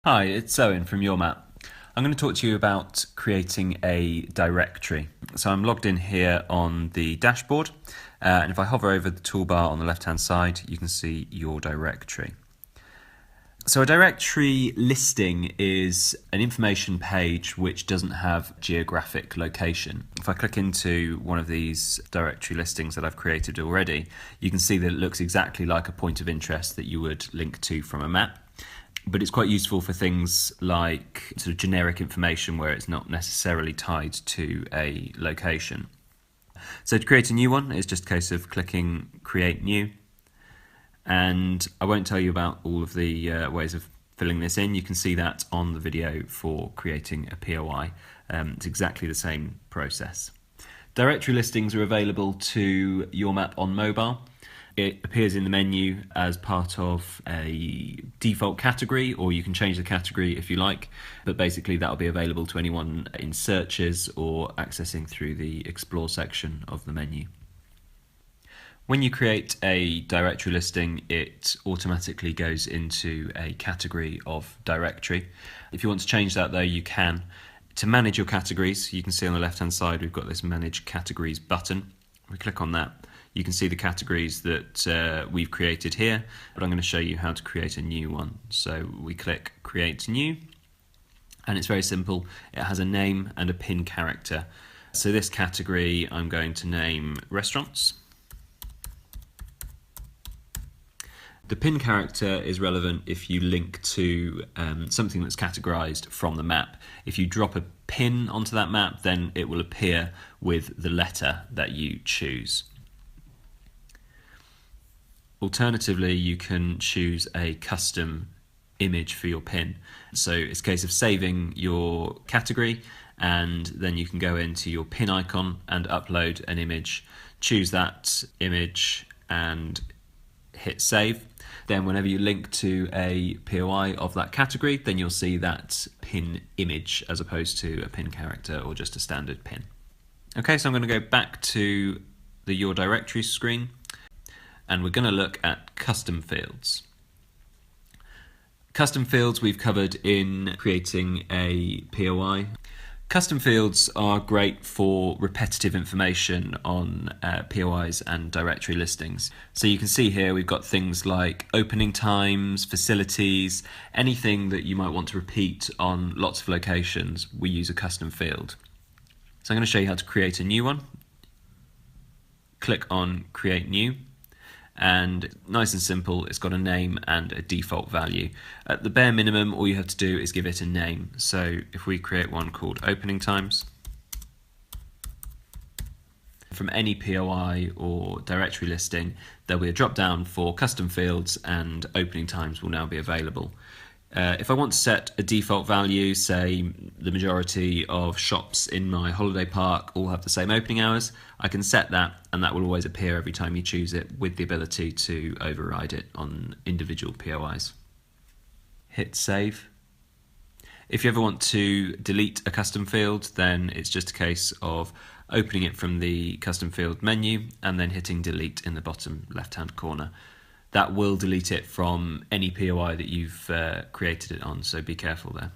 Hi, it's Owen from YourMapp. I'm going to talk to you about creating a directory. So I'm logged in here on the dashboard, and if I hover over the toolbar on the left-hand side, you can see your directory. So a directory listing is an information page which doesn't have geographic location. If I click into one of these directory listings that I've created already, you can see that it looks exactly like a point of interest that you would link to from a map. But it's quite useful for things like sort of generic information where it's not necessarily tied to a location. So to create a new one, it's just a case of clicking Create New. And I won't tell you about all of the ways of filling this in. You can see that on the video for creating a POI. It's exactly the same process. Directory listings are available to YourMapp on mobile. It appears in the menu as part of a default category, or you can change the category if you like, but basically that'll be available to anyone in searches or accessing through the Explore section of the menu. When you create a directory listing, it automatically goes into a category of directory. If you want to change that though, you can. To manage your categories, you can see on the left hand side we've got this Manage Categories button. We click on that. You can see the categories that we've created here, but I'm going to show you how to create a new one. So we click Create New, and it's very simple. It has a name and a pin character. So this category I'm going to name Restaurants. The pin character is relevant if you link to something that's categorized from the map. If you drop a pin onto that map, then it will appear with the letter that you choose. Alternatively, you can choose a custom image for your pin. So it's a case of saving your category, and then you can go into your pin icon and upload an image. Choose that image and hit save. Then whenever you link to a POI of that category, then you'll see that pin image as opposed to a pin character or just a standard pin. Okay, so I'm going to go back to the Your Directory screen, and we're going to look at custom fields. Custom fields we've covered in creating a POI. Custom fields are great for repetitive information on POIs and directory listings. So you can see here we've got things like opening times, facilities, anything that you might want to repeat on lots of locations, we use a custom field. So I'm going to show you how to create a new one. Click on Create New. And nice and simple, it's got a name and a default value. At the bare minimum, all you have to do is give it a name. So if we create one called opening times, from any POI or directory listing, there'll be a drop down for custom fields, and opening times will now be available. If I want to set a default value, say the majority of shops in my holiday park all have the same opening hours, I can set that, and that will always appear every time you choose it, with the ability to override it on individual POIs. Hit save. If you ever want to delete a custom field, then it's just a case of opening it from the custom field menu and then hitting delete in the bottom left hand corner. That will delete it from any POI that you've created it on, so be careful there.